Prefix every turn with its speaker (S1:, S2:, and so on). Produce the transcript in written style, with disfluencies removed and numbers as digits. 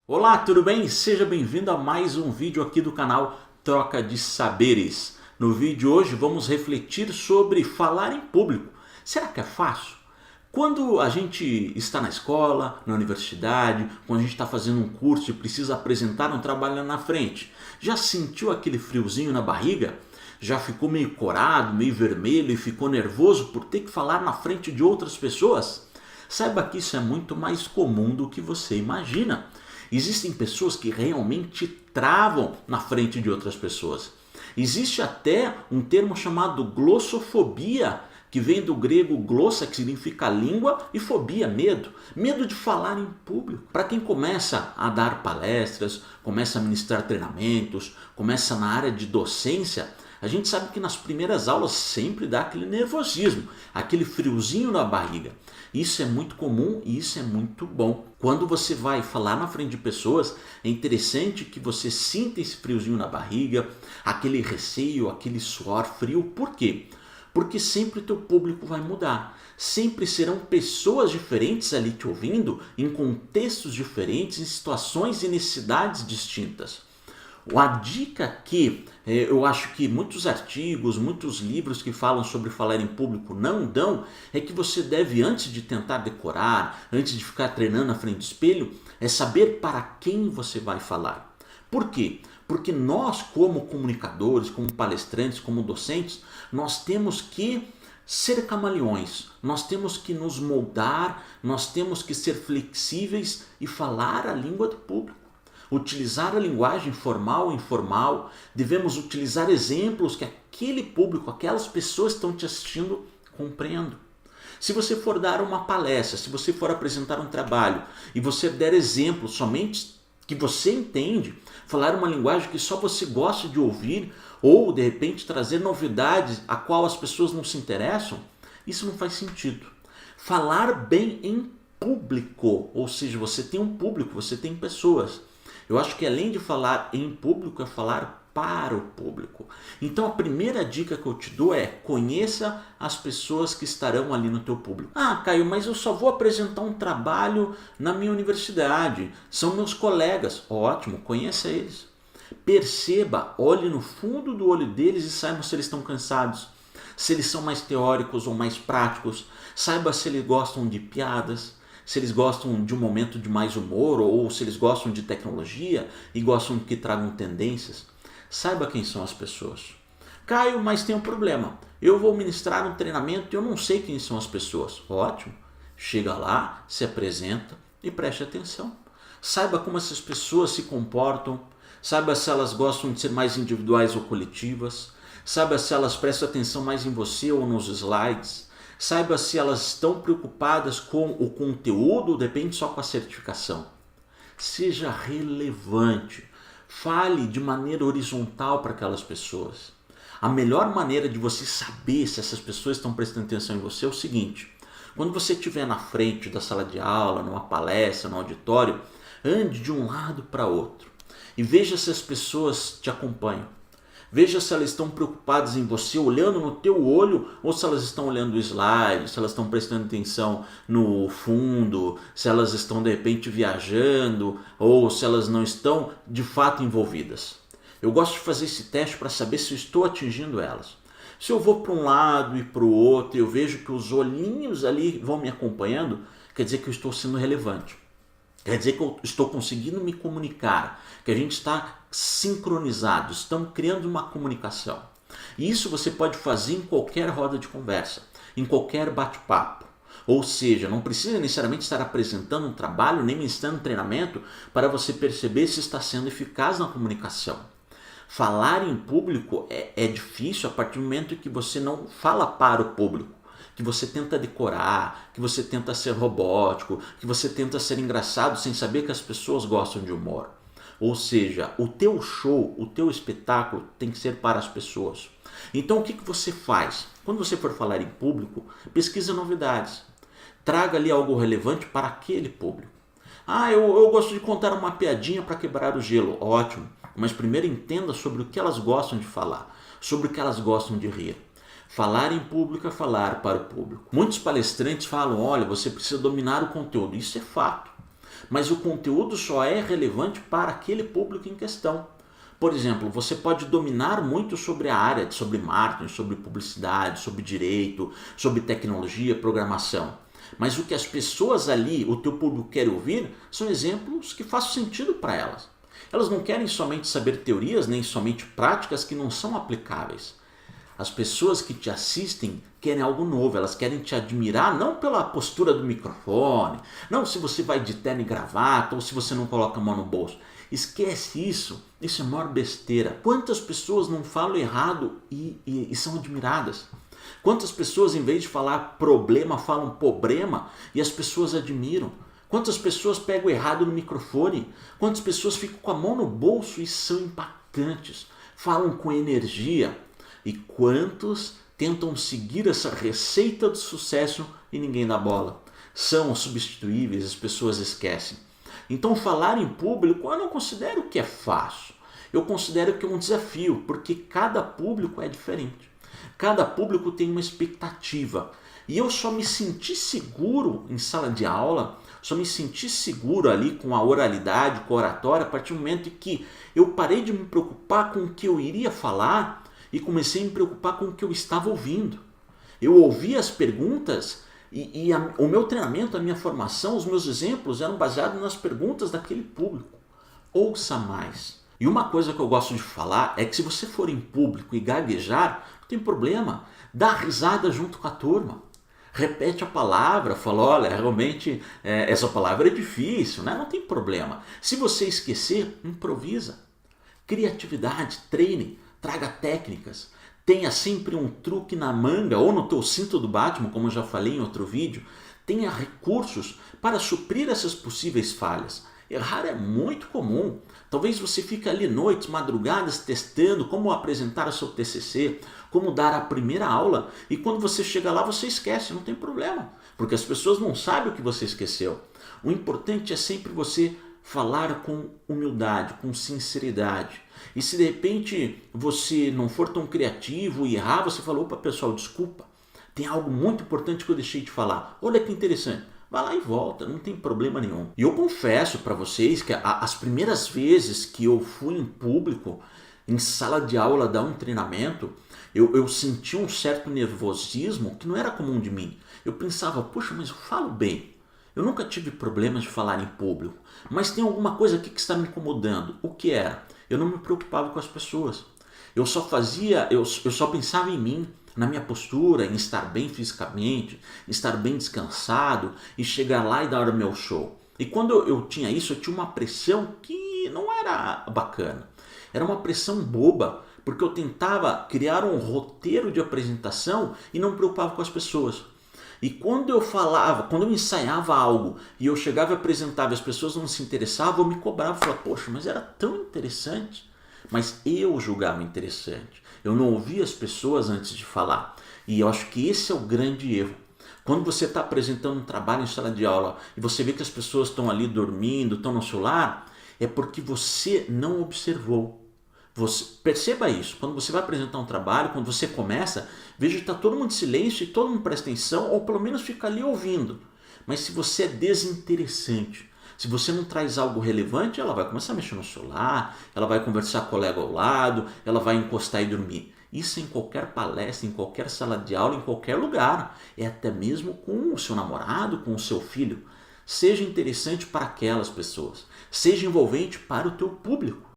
S1: Olá, tudo bem? Seja bem-vindo a mais um vídeo aqui do canal Troca de Saberes. No vídeo de hoje vamos refletir sobre falar em público. Será que é fácil? Quando a gente está na escola, na universidade, quando a gente está fazendo um curso e precisa apresentar um trabalho lá na frente, já sentiu aquele friozinho na barriga? Já ficou meio corado, meio vermelho e ficou nervoso por ter que falar na frente de outras pessoas? Saiba que isso é muito mais comum do que você imagina. Existem pessoas que realmente travam na frente de outras pessoas. Existe até um termo chamado glossofobia, que vem do grego glossa, que significa língua, e fobia, medo. Medo de falar em público. Para quem começa a dar palestras, começa a ministrar treinamentos, começa na área de docência, a gente sabe que nas primeiras aulas sempre dá aquele nervosismo, aquele friozinho na barriga. Isso é muito comum e isso é muito bom. Quando você vai falar na frente de pessoas, é interessante que você sinta esse friozinho na barriga, aquele receio, aquele suor frio. Por quê? Porque sempre o teu público vai mudar. Sempre serão pessoas diferentes ali te ouvindo, em contextos diferentes, em situações e necessidades distintas. A dica que eu acho que muitos artigos, muitos livros que falam sobre falar em público não dão, é que você deve, antes de tentar decorar, antes de ficar treinando na frente do espelho, é saber para quem você vai falar. Por quê? Porque nós, como comunicadores, como palestrantes, como docentes, nós temos que ser camaleões, nós temos que nos moldar, nós temos que ser flexíveis e falar a língua do público. Utilizar a linguagem formal e informal, devemos utilizar exemplos que aquele público, aquelas pessoas que estão te assistindo compreendam. Se você for dar uma palestra, se você for apresentar um trabalho e você der exemplos somente que você entende, falar uma linguagem que só você gosta de ouvir ou de repente trazer novidades a qual as pessoas não se interessam, isso não faz sentido. Falar bem em público, ou seja, você tem um público, você tem pessoas. Eu acho que além de falar em público, é falar para o público. Então a primeira dica que eu te dou é: conheça as pessoas que estarão ali no teu público. Ah, Caio, mas eu só vou apresentar um trabalho na minha universidade. São meus colegas. Ótimo, conheça eles. Perceba, olhe no fundo do olho deles e saiba se eles estão cansados. Se eles são mais teóricos ou mais práticos. Saiba se eles gostam de piadas, se eles gostam de um momento de mais humor ou se eles gostam de tecnologia e gostam de que tragam tendências. Saiba quem são as pessoas. Caio, mas tem um problema. Eu vou ministrar um treinamento e eu não sei quem são as pessoas. Ótimo. Chega lá, se apresenta e preste atenção. Saiba como essas pessoas se comportam. Saiba se elas gostam de ser mais individuais ou coletivas. Saiba se elas prestam atenção mais em você ou nos slides. Saiba se elas estão preocupadas com o conteúdo ou depende só com a certificação. Seja relevante. Fale de maneira horizontal para aquelas pessoas. A melhor maneira de você saber se essas pessoas estão prestando atenção em você é o seguinte: quando você estiver na frente da sala de aula, numa palestra, no auditório, ande de um lado para outro e veja se as pessoas te acompanham. Veja se elas estão preocupadas em você, olhando no teu olho, ou se elas estão olhando o slide, se elas estão prestando atenção no fundo, se elas estão de repente viajando, ou se elas não estão de fato envolvidas. Eu gosto de fazer esse teste para saber se eu estou atingindo elas. Se eu vou para um lado e para o outro, eu vejo que os olhinhos ali vão me acompanhando, quer dizer que eu estou sendo relevante. Quer dizer que eu estou conseguindo me comunicar, que a gente está sincronizado, estamos criando uma comunicação. E isso você pode fazer em qualquer roda de conversa, em qualquer bate-papo. Ou seja, não precisa necessariamente estar apresentando um trabalho, nem ministrando um treinamento para você perceber se está sendo eficaz na comunicação. Falar em público é difícil a partir do momento que você não fala para o público, que você tenta decorar, que você tenta ser robótico, que você tenta ser engraçado sem saber que as pessoas gostam de humor. Ou seja, o teu show, o teu espetáculo tem que ser para as pessoas. Então o que você faz? Quando você for falar em público, pesquisa novidades. Traga ali algo relevante para aquele público. Ah, eu gosto de contar uma piadinha para quebrar o gelo. Ótimo. Mas primeiro entenda sobre o que elas gostam de falar, sobre o que elas gostam de rir. Falar em público é falar para o público. Muitos palestrantes falam: olha, você precisa dominar o conteúdo. Isso é fato. mas o conteúdo só é relevante para aquele público em questão. Por exemplo, você pode dominar muito sobre a área, sobre marketing, sobre publicidade, sobre direito, sobre tecnologia, programação. Mas o que as pessoas ali, o teu público quer ouvir, são exemplos que façam sentido para elas. Elas não querem somente saber teorias, nem somente práticas que não são aplicáveis. As pessoas que te assistem querem algo novo, elas querem te admirar não pela postura do microfone, não se você vai de terno e gravata ou se você não coloca a mão no bolso. Esquece isso, isso é maior besteira. Quantas pessoas não falam errado e são admiradas? Quantas pessoas, em vez de falar problema, falam problema e as pessoas admiram? Quantas pessoas pegam errado no microfone? Quantas pessoas ficam com a mão no bolso e são impactantes? Falam com energia? E quantos tentam seguir essa receita do sucesso e ninguém dá bola? São substituíveis, as pessoas esquecem. Então falar em público eu não considero que é fácil. Eu considero que é um desafio, porque cada público é diferente. Cada público tem uma expectativa. E eu só me senti seguro em sala de aula, só me senti seguro ali com a oralidade, com a oratória, a partir do momento em que eu parei de me preocupar com o que eu iria falar e comecei a me preocupar com o que eu estava ouvindo. Eu ouvi as perguntas o meu treinamento, a minha formação, os meus exemplos eram baseados nas perguntas daquele público. Ouça mais. E uma coisa que eu gosto de falar é que se você for em público e gaguejar, não tem problema, dá risada junto com a turma. Repete a palavra, fala, olha, realmente essa palavra é difícil, né? Não tem problema. Se você esquecer, improvisa. Criatividade, treine, traga técnicas. Tenha sempre um truque na manga ou no teu cinto do Batman, como eu já falei em outro vídeo. Tenha recursos para suprir essas possíveis falhas. Errar é muito comum. Talvez você fique ali noites, madrugadas, testando como apresentar o seu TCC, como dar a primeira aula, e quando você chega lá você esquece, não tem problema, porque as pessoas não sabem o que você esqueceu. O importante é sempre você falar com humildade, com sinceridade. E se de repente você não for tão criativo e errar, você fala, opa pessoal, desculpa, tem algo muito importante que eu deixei de falar. Olha que interessante. Vai lá e volta, não tem problema nenhum. E eu confesso para vocês que as primeiras vezes que eu fui em público, em sala de aula, dar um treinamento, eu senti um certo nervosismo que não era comum de mim. Eu pensava, puxa, mas eu falo bem. Eu nunca tive problemas de falar em público, mas tem alguma coisa aqui que está me incomodando. O que era? Eu não me preocupava com as pessoas. Eu só pensava em mim, na minha postura, em estar bem fisicamente, em estar bem descansado e chegar lá e dar o meu show. E quando eu tinha isso, eu tinha uma pressão que não era bacana. Era uma pressão boba, porque eu tentava criar um roteiro de apresentação e não me preocupava com as pessoas. E quando eu ensaiava algo e eu chegava e apresentava e as pessoas não se interessavam, eu me cobrava e falava, poxa, mas era tão interessante. Mas eu julgava interessante. Eu não ouvia as pessoas antes de falar. E eu acho que esse é o grande erro. Quando você está apresentando um trabalho em sala de aula e você vê que as pessoas estão ali dormindo, estão no celular, é porque você não observou. Perceba isso. Quando você vai apresentar um trabalho, quando você começa, veja que está todo mundo em silêncio e todo mundo presta atenção, ou pelo menos fica ali ouvindo. Mas se você é desinteressante, se você não traz algo relevante, ela vai começar a mexer no celular, ela vai conversar com o colega ao lado, ela vai encostar e dormir. Isso em qualquer palestra, em qualquer sala de aula, em qualquer lugar. É até mesmo com o seu namorado, com o seu filho. Seja interessante para aquelas pessoas. Seja envolvente para o teu público.